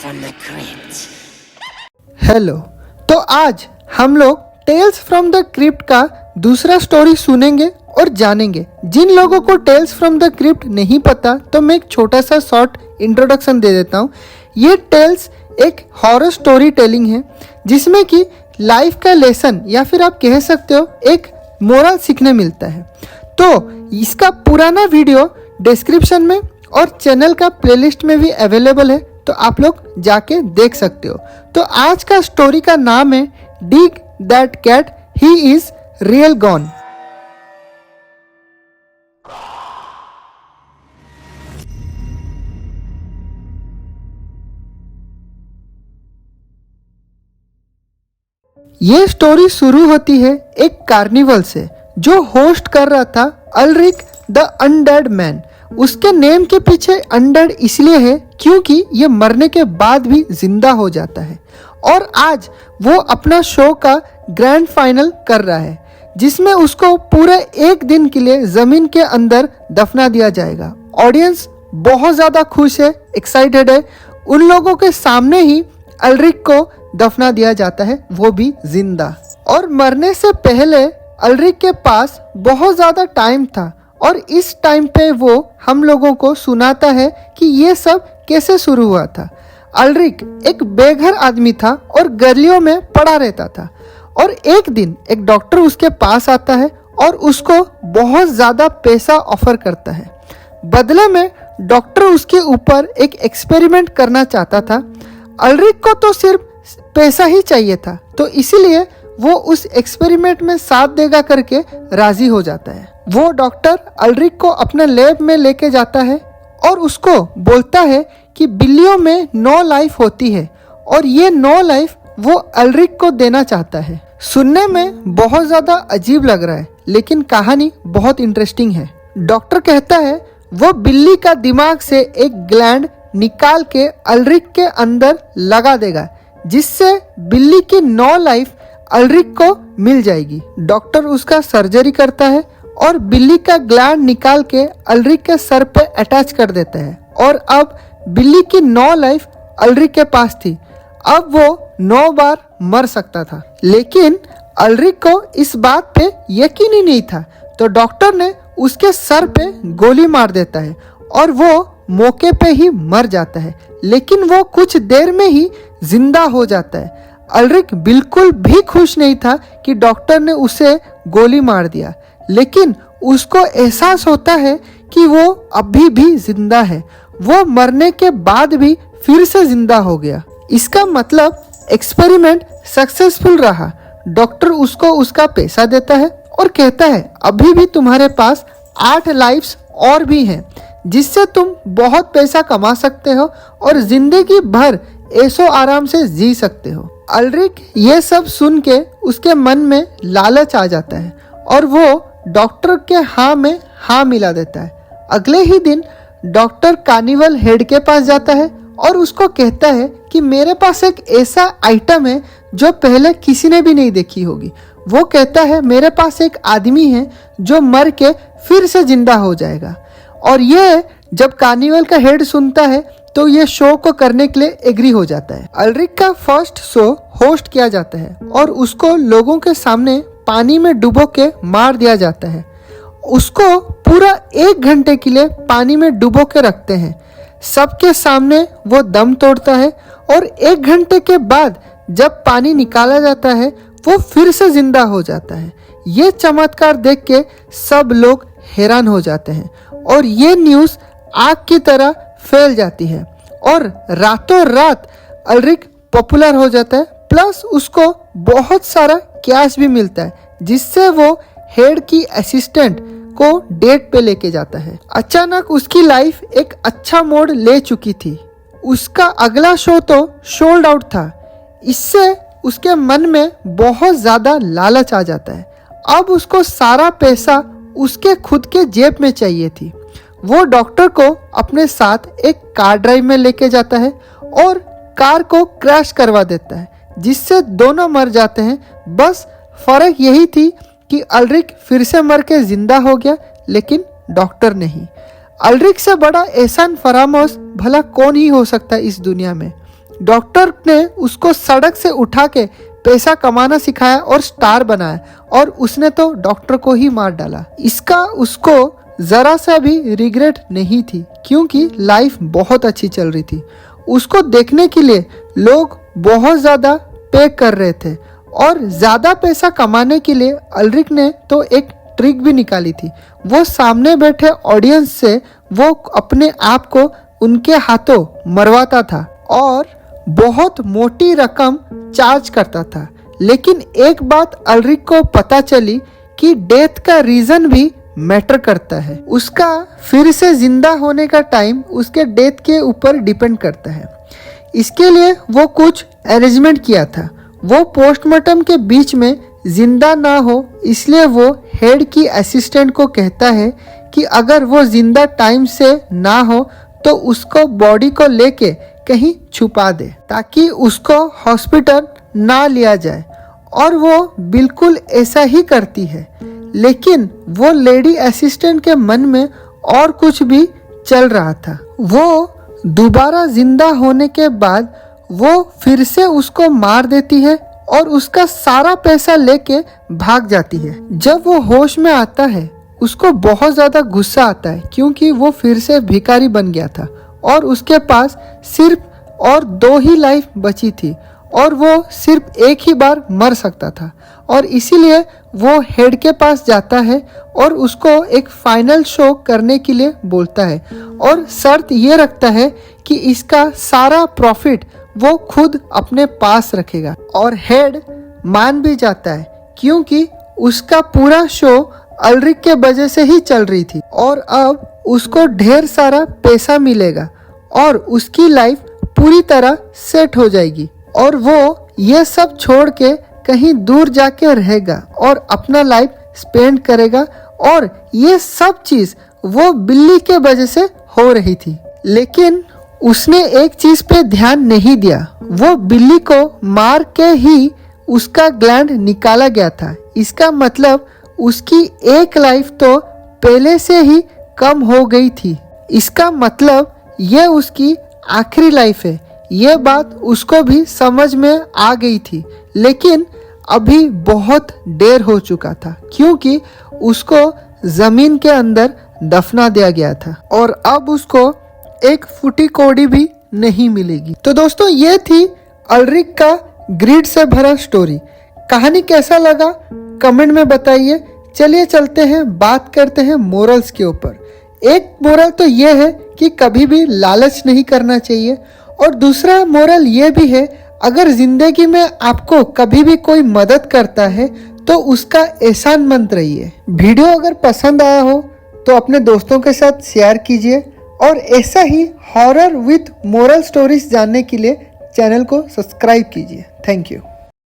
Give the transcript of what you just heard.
from the crypt. Hello, तो आज हम लोग टेल्स फ्रॉम द क्रिप्ट का दूसरा स्टोरी सुनेंगे और जानेंगे। जिन लोगों को टेल्स फ्रॉम द क्रिप्ट नहीं पता तो मैं एक छोटा सा शॉर्ट इंट्रोडक्शन दे देता हूँ। ये टेल्स एक हॉरर स्टोरी टेलिंग है जिसमें कि लाइफ का लेसन या फिर आप कह सकते हो एक मोरल सीखने मिलता है। तो इसका पुराना वीडियो डिस्क्रिप्शन में और चैनल का प्लेलिस्ट में भी अवेलेबल है, तो आप लोग जाके देख सकते हो। तो आज का स्टोरी का नाम है dig that cat, he is real gone. ये स्टोरी शुरू होती है एक कार्निवल से जो होस्ट कर रहा था अल्रिक द अनडेड मैन। उसके नेम के पीछे अनडेड इसलिए है क्योंकि ये मरने के बाद भी जिंदा हो जाता है। और आज वो अपना शो का ग्रैंड फाइनल कर रहा है जिसमें उसको पूरे एक दिन के लिए जमीन के अंदर दफना दिया जाएगा। ऑडियंस बहुत ज़्यादा खुश है, एक्साइटेड है। उन लोगों के सामने ही अल्रिक को दफना दिया जाता है, वो भी जिंदा। और मरने से पहले अल्रिक के पास बहुत ज़्यादा टाइम था और इस टाइम पे वो हम लोगों को सुनाता है कि ये सब कैसे शुरू हुआ था। अल्रिक एक बेघर आदमी था और गलियों में पड़ा रहता था। और एक दिन एक डॉक्टर उसके पास आता है और उसको बहुत ज़्यादा पैसा ऑफर करता है। बदले में डॉक्टर उसके ऊपर एक एक्सपेरिमेंट करना चाहता था। अल्रिक को तो सिर्फ पैसा ही चाहिए था, तो इसीलिए वो उस एक्सपेरिमेंट में साथ देगा करके राजी हो जाता है। वो डॉक्टर अल्रिक को अपने लैब में लेके जाता है और उसको बोलता है कि बिल्लियों में 9 लाइफ होती है और ये 9 लाइफ वो अल्रिक को देना चाहता है। सुनने में बहुत ज़्यादा अजीब लग रहा है लेकिन कहानी बहुत इंटरेस्टिंग है। डॉक्टर कहता है वो बिल्ली का दिमाग से एक ग्लैंड निकाल के अल्रिक के अंदर लगा देगा जिससे बिल्ली की 9 लाइफ अल्रिक को मिल जाएगी। डॉक्टर उसका सर्जरी करता है और बिल्ली का ग्लैंड निकाल के अल्रिक के सर पे अटैच कर देता है और अब बिल्ली की 9 लाइफ अल्रिक के पास थी। अब वो 9 बार मर सकता था, लेकिन अल्रिक को इस बात पे यकीन ही नहीं था। तो डॉक्टर ने उसके सर पे गोली मार देता है और वो मौके पे ही मर जाता है, लेकिन वो कुछ देर में ही जिंदा हो जाता है। अल्रिक बिल्कुल भी खुश नहीं था कि डॉक्टर ने उसे गोली मार दिया, लेकिन उसको एहसास होता है कि वो अभी भी जिंदा है। वो मरने के बाद भी फिर से जिंदा हो गया। इसका मतलब एक्सपेरिमेंट सक्सेसफुल रहा। डॉक्टर उसको उसका पैसा देता है और कहता है अभी भी तुम्हारे पास 8 लाइफ्स और भी हैं जिससे तुम बहुत पैसा कमा सकते हो और जिंदगी भर ऐशो आराम से जी सकते हो। अल्रिक ये सब सुन के उसके मन में लालच आ जाता है और वो डॉक्टर के हाँ में हाँ मिला देता है। अगले ही दिन डॉक्टर कार्निवल हेड के पास जाता है और उसको कहता है कि मेरे पास एक ऐसा आइटम है जो पहले किसी ने भी नहीं देखी होगी। वो कहता है मेरे पास एक आदमी है जो मर के फिर से जिंदा हो जाएगा। और ये जब कार्निवल का हेड सुनता है तो ये शो को करने के लिए एग्री हो जाता है। अल्रिक का फर्स्ट शो होस्ट किया जाता है और उसको लोगों के सामने पानी में डुबो के मार दिया जाता है। उसको पूरा 1 घंटे के लिए पानी में डुबो के रखते हैं। सबके सामने वो दम तोड़ता है और 1 घंटे के बाद जब पानी निकाला जाता है वो फिर से जिंदा हो जाता है। ये चमत्कार देख के सब लोग हैरान हो जाते हैं और ये न्यूज़ आग की तरह फैल जाती है और रातों रात अल्रिक पॉपुलर हो जाता है। प्लस उसको बहुत सारा कैश भी मिलता है जिससे वो हेड की असिस्टेंट को डेट पे लेके जाता है। अचानक उसकी लाइफ एक अच्छा मोड़ ले चुकी थी। उसका अगला शो तो सोल्ड आउट था। इससे उसके मन में बहुत ज़्यादा लालच आ जाता है। अब उसको सारा पैसा उसके खुद के जेब में चाहिए थी। वो डॉक्टर को अपने साथ एक कार ड्राइव में लेके जाता है और कार को क्रैश करवा देता है जिससे दोनों मर जाते हैं। बस फर्क यही थी कि अल्रिक फिर से मर के जिंदा हो गया, लेकिन डॉक्टर नहीं। अल्रिक से बड़ा एहसान फरामोश भला कौन ही हो सकता है इस दुनिया में। डॉक्टर ने उसको सड़क से उठा के पैसा कमाना सिखाया और स्टार बनाया, और उसने तो डॉक्टर को ही मार डाला। इसका उसको जरा सा भी रिग्रेट नहीं थी, क्योंकि लाइफ बहुत अच्छी चल रही थी। उसको देखने के लिए लोग बहुत ज़्यादा पे कर रहे थे, और ज़्यादा पैसा कमाने के लिए अल्रिक ने तो एक ट्रिक भी निकाली थी। वो सामने बैठे ऑडियंस से वो अपने आप को उनके हाथों मरवाता था और बहुत मोटी रकम चार्ज करता था। लेकिन एक बात अल्रिक को पता चली कि डेथ का रीज़न भी मैटर करता है। उसका फिर से जिंदा होने का टाइम उसके डेथ के ऊपर डिपेंड करता है। इसके लिए वो कुछ अरेंजमेंट किया था। वो पोस्टमार्टम के बीच में जिंदा ना हो, इसलिए वो हेड की असिस्टेंट को कहता है कि अगर वो जिंदा टाइम से ना हो तो उसको बॉडी को लेके कहीं छुपा दे, ताकि उसको हॉस्पिटल ना लिया जाए। और वो बिल्कुल ऐसा ही करती है। लेकिन वो लेडी असिस्टेंट के मन में और कुछ भी चल रहा था। वो दोबारा जिंदा होने के बाद वो फिर से उसको मार देती है और उसका सारा पैसा लेके भाग जाती है। जब वो होश में आता है, उसको बहुत ज़्यादा गुस्सा आता है, क्योंकि वो फिर से भिखारी बन गया था और उसके पास सिर्फ और 2 ही लाइफ बची थी, और वो सिर्फ एक ही बार मर सकता था। और इसीलिए वो हेड के पास जाता है और उसको एक फाइनल शो करने के लिए बोलता है, और शर्त ये रखता है कि इसका सारा प्रॉफिट वो खुद अपने पास रखेगा। और हेड मान भी जाता है, क्योंकि उसका पूरा शो अल्रिक के वजह से ही चल रही थी, और अब उसको ढेर सारा पैसा मिलेगा और उसकी लाइफ पूरी तरह सेट हो जाएगी, और वो ये सब छोड़ के कहीं दूर जाके रहेगा और अपना लाइफ स्पेंड करेगा। और ये सब चीज़ वो बिल्ली के वजह से हो रही थी। लेकिन उसने एक चीज़ पे ध्यान नहीं दिया। वो बिल्ली को मार के ही उसका ग्लैंड निकाला गया था। इसका मतलब उसकी एक लाइफ तो पहले से ही कम हो गई थी। इसका मतलब ये उसकी आखिरी लाइफ है। ये बात उसको भी समझ में आ गई थी, लेकिन अभी बहुत देर हो चुका था, क्योंकि उसको जमीन के अंदर दफना दिया गया था और अब उसको एक फूटी कौड़ी भी नहीं मिलेगी। तो दोस्तों, ये थी अल्रिक का ग्रीड से भरा स्टोरी। कहानी कैसा लगा कमेंट में बताइए। चलिए चलते हैं, बात करते हैं मोरल्स के ऊपर। एक मोरल तो ये है कि कभी भी लालच नहीं करना चाहिए, और दूसरा मोरल ये भी है, अगर जिंदगी में आपको कभी भी कोई मदद करता है तो उसका एहसानमंद रहिए। वीडियो अगर पसंद आया हो तो अपने दोस्तों के साथ शेयर कीजिए, और ऐसा ही हॉरर विथ मोरल स्टोरीज जानने के लिए चैनल को सब्सक्राइब कीजिए। Thank you.